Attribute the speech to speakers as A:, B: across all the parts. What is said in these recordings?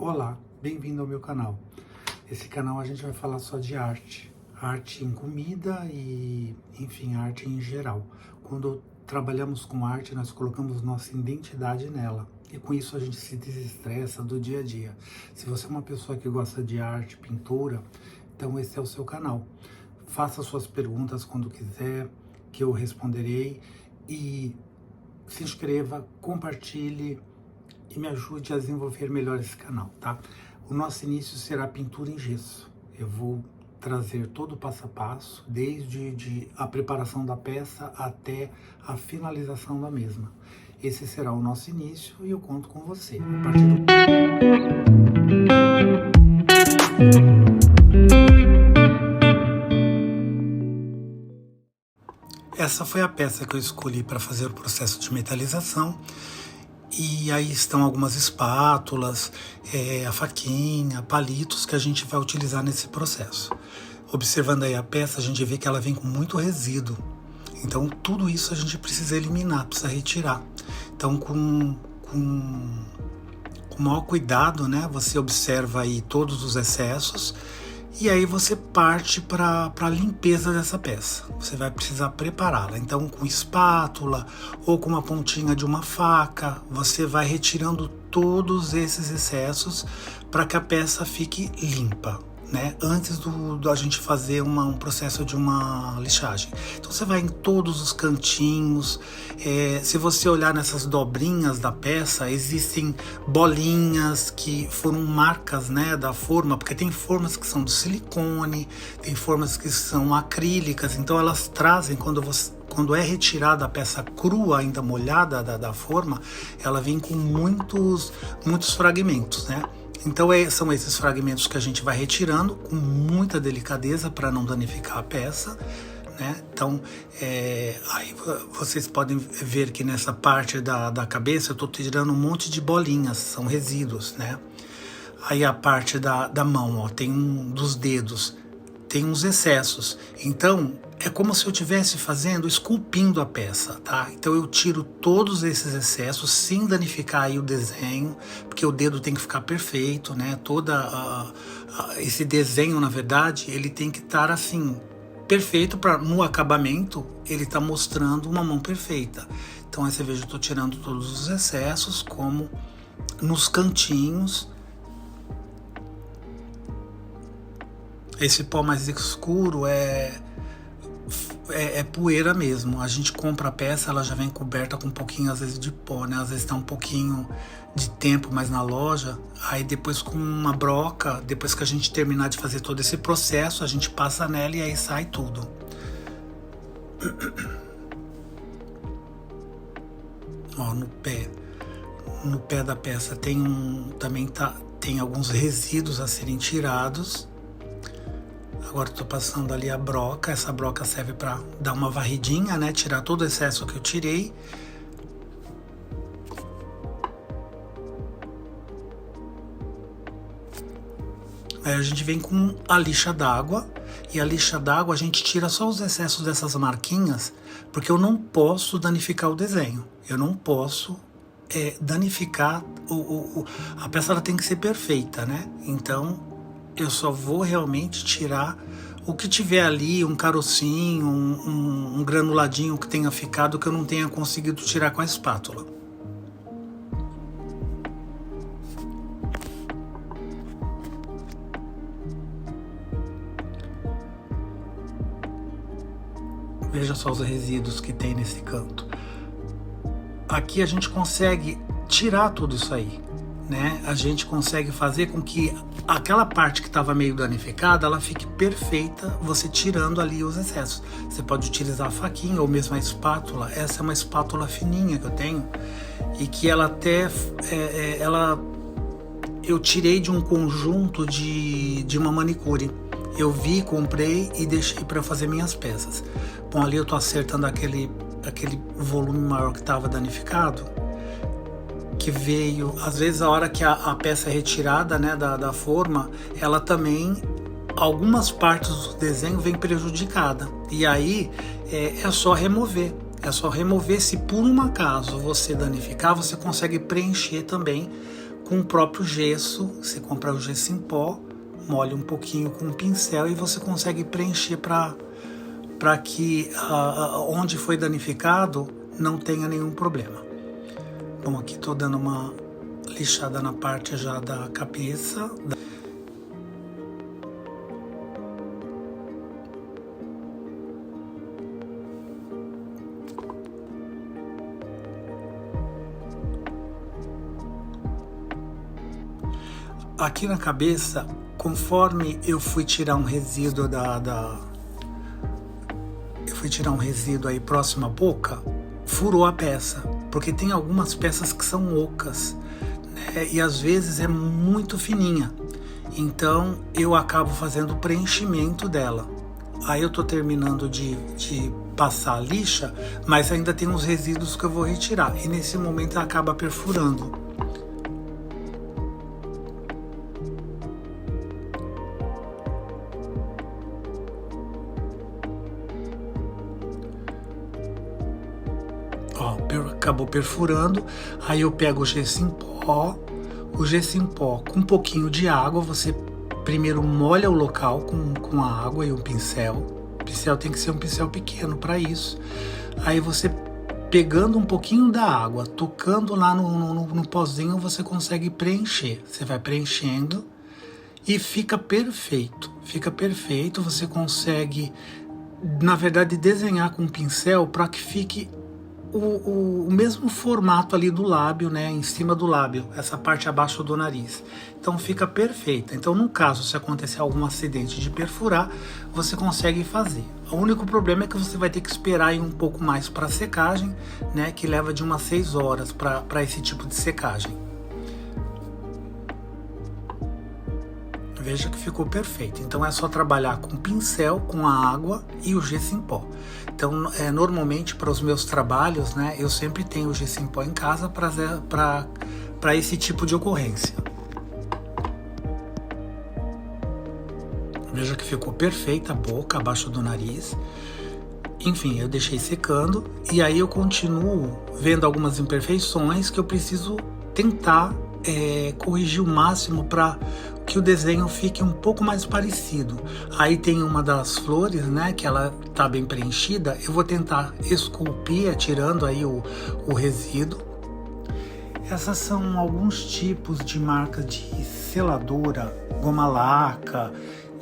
A: Olá, bem-vindo ao meu canal. Esse canal a gente vai falar só de arte. Arte em comida e, enfim, arte em geral. Quando trabalhamos com arte, nós colocamos nossa identidade nela. E com isso a gente se desestressa do dia a dia. Se você é uma pessoa que gosta de arte, pintura, então esse é o seu canal. Faça suas perguntas quando quiser, que eu responderei. E se inscreva, compartilhe e me ajude a desenvolver melhor esse canal, tá? O nosso início será pintura em gesso. Eu vou trazer todo o passo a passo, desde a preparação da peça até a finalização da mesma. Esse será o nosso início e eu conto com você. A partir do... Essa foi a peça que eu escolhi para fazer o processo de metalização. E aí estão algumas espátulas, a faquinha, palitos que a gente vai utilizar nesse processo. Observando aí a peça, a gente vê que ela vem com muito resíduo. Então tudo isso a gente precisa eliminar, precisa retirar. Então com maior cuidado, né, você observa aí todos os excessos. E aí você parte para a limpeza dessa peça. Você vai precisar prepará-la. Então com espátula ou com uma pontinha de uma faca, você vai retirando todos esses excessos para que a peça fique limpa, né? Antes da gente fazer um processo de uma lixagem. Então você vai em todos os cantinhos. Se você olhar nessas dobrinhas da peça, existem bolinhas que foram marcas, né, da forma, porque tem formas que são de silicone, tem formas que são acrílicas, então elas trazem, quando é retirada a peça crua, ainda molhada da forma, ela vem com muitos fragmentos, né? Então são esses fragmentos que a gente vai retirando com muita delicadeza para não danificar a peça, né? Então aí vocês podem ver que nessa parte da cabeça eu estou tirando um monte de bolinhas, são resíduos, né? Aí a parte da mão, ó, tem dos dedos, tem uns excessos. Então é como se eu estivesse esculpindo a peça, tá? Então eu tiro todos esses excessos sem danificar aí o desenho, porque o dedo tem que ficar perfeito, né? Esse desenho, na verdade, ele tem que estar assim, perfeito, para no acabamento ele tá mostrando uma mão perfeita. Então aí você veja, eu tô tirando todos os excessos, como nos cantinhos. Esse pó mais escuro é poeira mesmo. A gente compra a peça, ela já vem coberta com um pouquinho, às vezes, de pó, né? Às vezes tá um pouquinho de tempo mais na loja. Aí depois com uma broca, depois que a gente terminar de fazer todo esse processo, a gente passa nela e aí sai tudo. Ó, no pé da peça tem alguns resíduos a serem tirados. Agora estou passando ali a broca. Essa broca serve para dar uma varridinha, né? Tirar todo o excesso que eu tirei. Aí a gente vem com a lixa d'água. E a lixa d'água a gente tira só os excessos dessas marquinhas, porque eu não posso danificar o desenho. Eu não posso danificar a peça, ela tem que ser perfeita, né? Então eu só vou realmente tirar o que tiver ali, um carocinho, um granuladinho que tenha ficado, que eu não tenha conseguido tirar com a espátula. Veja só os resíduos que tem nesse canto. Aqui a gente consegue tirar tudo isso aí, né? A gente consegue fazer com que aquela parte que estava meio danificada, ela fique perfeita, você tirando ali os excessos. Você pode utilizar a faquinha ou mesmo a espátula. Essa é uma espátula fininha que eu tenho e que ela até eu tirei de um conjunto de uma manicure. Eu vi, comprei e deixei para fazer minhas peças. Bom, ali eu tô acertando aquele volume maior que estava danificado, que veio, às vezes a hora que a peça é retirada, né, da forma, ela também, algumas partes do desenho vem prejudicada, e aí é só remover. Se por um acaso você danificar, você consegue preencher também com o próprio gesso. Você compra o gesso em pó, molha um pouquinho com um pincel e você consegue preencher para que onde foi danificado não tenha nenhum problema. Bom, aqui estou dando uma lixada na parte já da cabeça. Aqui na cabeça, conforme eu fui tirar um resíduo eu fui tirar um resíduo aí próximo à boca, furou a peça, porque tem algumas peças que são ocas, né? E às vezes é muito fininha, então eu acabo fazendo o preenchimento dela. Aí eu tô terminando de passar a lixa, mas ainda tem uns resíduos que eu vou retirar, e nesse momento ela acaba perfurando. Ó, acabou perfurando. Aí eu pego o gesso em pó. O gesso em pó com um pouquinho de água. Você primeiro molha o local com a água e um pincel. O pincel tem que ser um pincel pequeno para isso. Aí você pegando um pouquinho da água, tocando lá no pozinho, você consegue preencher. Você vai preenchendo e fica perfeito. Fica perfeito. Você consegue, na verdade, desenhar com o pincel para que fique o mesmo formato ali do lábio, né, em cima do lábio, essa parte abaixo do nariz. Então fica perfeita. Então, no caso, se acontecer algum acidente de perfurar, você consegue fazer. O único problema é que você vai ter que esperar aí um pouco mais para secagem, né, que leva de umas 6 horas para esse tipo de secagem. Veja que ficou perfeito. Então é só trabalhar com o pincel, com a água e o gesso em pó. Então, normalmente para os meus trabalhos, né, eu sempre tenho o gesso em pó em casa para esse tipo de ocorrência. Veja que ficou perfeita a boca, abaixo do nariz. Enfim, eu deixei secando e aí eu continuo vendo algumas imperfeições que eu preciso tentar corrigir o máximo para que o desenho fique um pouco mais parecido. Aí tem uma das flores, né, que ela tá bem preenchida. Eu vou tentar esculpir, tirando aí o resíduo. Essas são alguns tipos de marca de seladora, goma laca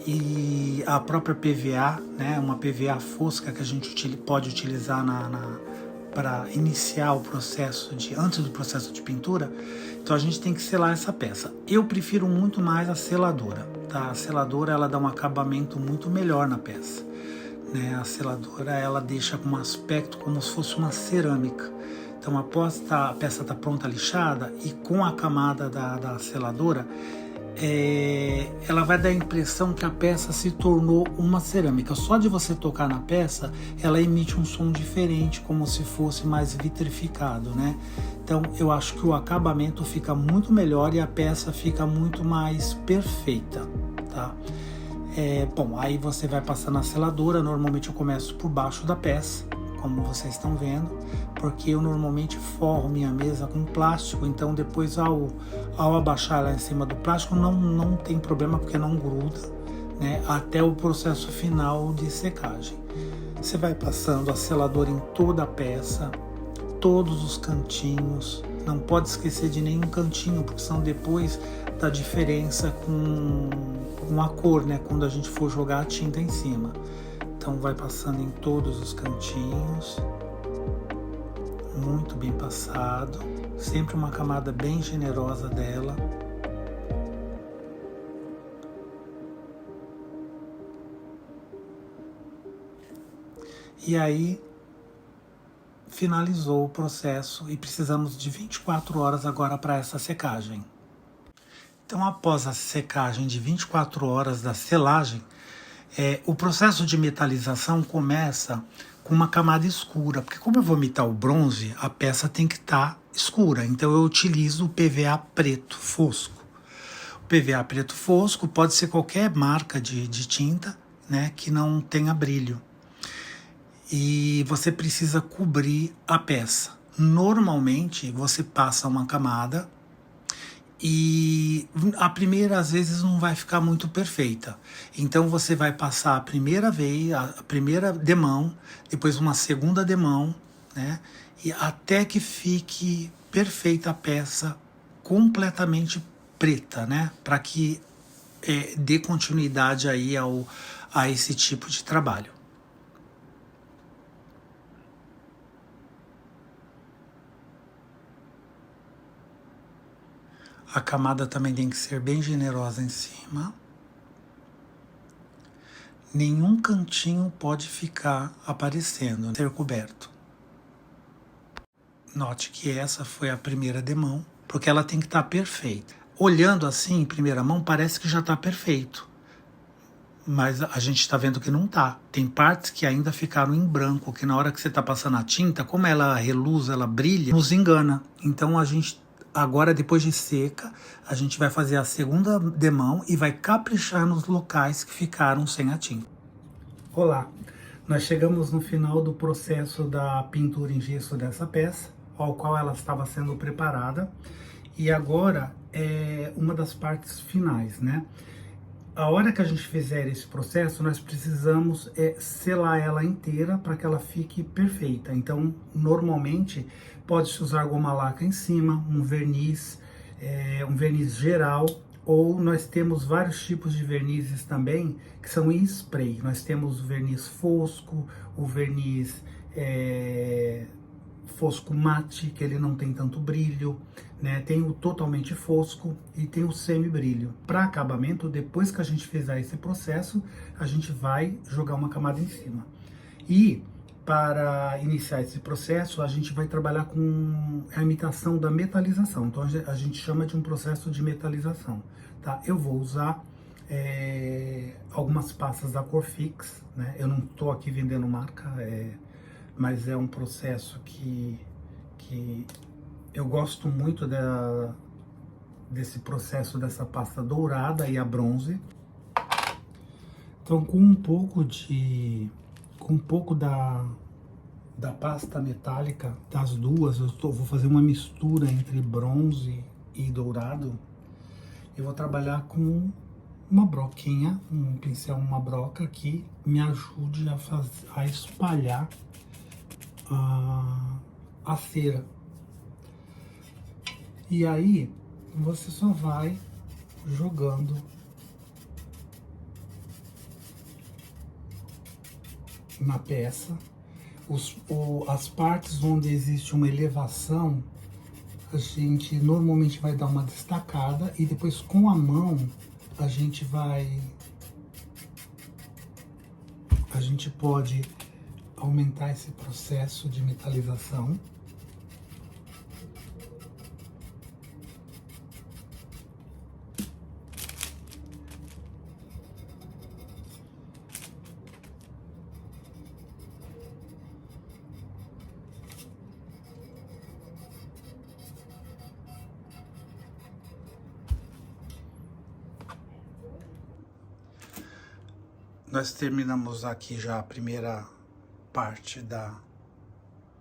A: e a própria PVA, né, uma PVA fosca que a gente pode utilizar para iniciar o processo antes do processo de pintura. Então a gente tem que selar essa peça. Eu prefiro muito mais a seladora, tá? A seladora ela dá um acabamento muito melhor na peça, né? A seladora ela deixa um aspecto como se fosse uma cerâmica. Então após a peça tá pronta lixada e com a camada da seladora, ela vai dar a impressão que a peça se tornou uma cerâmica. Só de você tocar na peça, ela emite um som diferente, como se fosse mais vitrificado, né? Então eu acho que o acabamento fica muito melhor e a peça fica muito mais perfeita, tá? Bom, aí você vai passar na seladora. Normalmente eu começo por baixo da peça, como vocês estão vendo, porque eu normalmente forro minha mesa com plástico, então depois ao abaixar lá em cima do plástico não tem problema, porque não gruda, né, até o processo final de secagem. Você vai passando a seladora em toda a peça, todos os cantinhos, não pode esquecer de nenhum cantinho, porque senão depois dá diferença com a cor, né, quando a gente for jogar a tinta em cima. Então vai passando em todos os cantinhos, muito bem passado, sempre uma camada bem generosa dela. E aí finalizou o processo e precisamos de 24 horas agora para essa secagem. Então, após a secagem de 24 horas da selagem, o processo de metalização começa com uma camada escura, porque como eu vou imitar o bronze, a peça tem que estar escura, então eu utilizo o PVA preto fosco. O PVA preto fosco pode ser qualquer marca de tinta, né, que não tenha brilho. E você precisa cobrir a peça. Normalmente você passa uma camada E a primeira às vezes não vai ficar muito perfeita. Então você vai passar a primeira vez, a primeira demão, depois uma segunda demão, né? E até que fique perfeita a peça, completamente preta, né? Para que dê continuidade aí a esse tipo de trabalho. A camada também tem que ser bem generosa em cima. Nenhum cantinho pode ficar aparecendo, ser coberto. Note que essa foi a primeira demão, porque ela tem que estar perfeita. Olhando assim, em primeira mão, parece que já está perfeito. Mas a gente está vendo que não está. Tem partes que ainda ficaram em branco, que na hora que você está passando a tinta, como ela reluz, ela brilha, nos engana. Então a gente, agora depois de seca, a gente vai fazer a segunda demão e vai caprichar nos locais que ficaram sem a tinta. Olá, nós chegamos no final do processo da pintura em gesso dessa peça, ao qual ela estava sendo preparada, e agora é uma das partes finais, né? A hora que a gente fizer esse processo, nós precisamos selar ela inteira para que ela fique perfeita. Então, normalmente, pode-se usar goma laca em cima, um verniz geral, ou nós temos vários tipos de vernizes também, que são em spray. Nós temos o verniz fosco, o verniz fosco mate, que ele não tem tanto brilho, né? Tem o totalmente fosco e tem o semi-brilho. Para acabamento, depois que a gente fizer esse processo, a gente vai jogar uma camada em cima. E para iniciar esse processo, a gente vai trabalhar com a imitação da metalização. Então a gente chama de um processo de metalização, tá? Eu vou usar algumas pastas da Corfix, né? Eu não estou aqui vendendo marca, mas é um processo que eu gosto muito desse processo, dessa pasta dourada e a bronze. Então, com um pouco da pasta metálica, das duas, vou fazer uma mistura entre bronze e dourado. Eu vou trabalhar com uma broquinha, um pincel, uma broca que me ajude a espalhar a cera. E aí você só vai jogando na peça. As partes onde existe uma elevação, a gente normalmente vai dar uma destacada e depois com a mão a gente pode aumentar esse processo de metalização. Nós terminamos aqui já a primeira parte da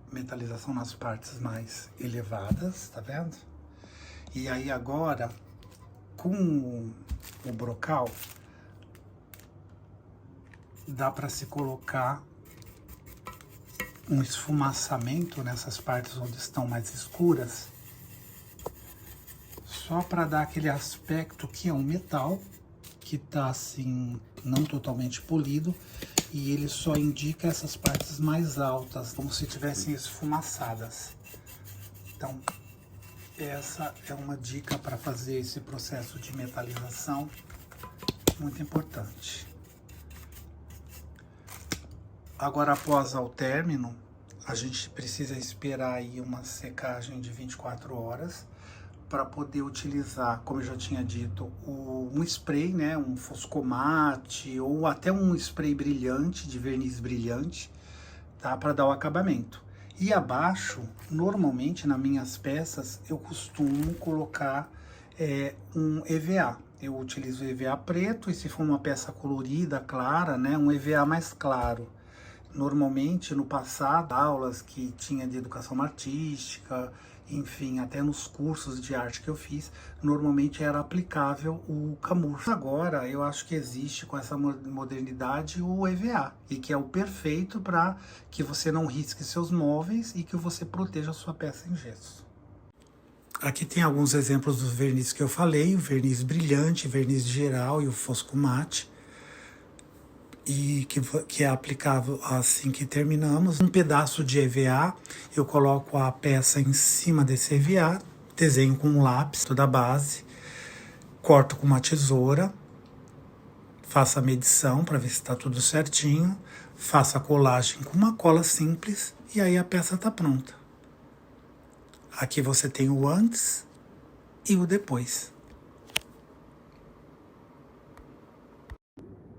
A: metalização nas partes mais elevadas, tá vendo? E aí agora, com o brocal, dá para se colocar um esfumaçamento nessas partes onde estão mais escuras, só para dar aquele aspecto que é um metal, que tá assim, não totalmente polido, e ele só indica essas partes mais altas, como se tivessem esfumaçadas. Então, essa é uma dica para fazer esse processo de metalização, muito importante. Agora, após o término, a gente precisa esperar aí uma secagem de 24 horas, para poder utilizar, como eu já tinha dito, um spray, né, um foscomate ou até um spray brilhante, de verniz brilhante, tá, para dar o acabamento. E abaixo, normalmente nas minhas peças, eu costumo colocar um EVA. Eu utilizo EVA preto, e se for uma peça colorida, clara, né, um EVA mais claro. Normalmente, no passado, aulas que tinha de educação artística, enfim, até nos cursos de arte que eu fiz, normalmente era aplicável o camurça. Agora, eu acho que existe com essa modernidade o EVA, e que é o perfeito para que você não risque seus móveis e que você proteja a sua peça em gesso. Aqui tem alguns exemplos dos vernizes que eu falei, o verniz brilhante, verniz geral e o fosco mate, e que é aplicável assim que terminamos. Um pedaço de EVA, eu coloco a peça em cima desse EVA, desenho com um lápis toda a base, corto com uma tesoura, faço a medição para ver se está tudo certinho, faço a colagem com uma cola simples e aí a peça está pronta. Aqui você tem o antes e o depois.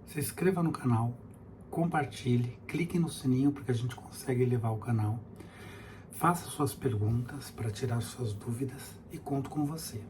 A: Se inscreva no canal, compartilhe, clique no sininho porque a gente consegue elevar o canal. Faça suas perguntas para tirar suas dúvidas e conto com você.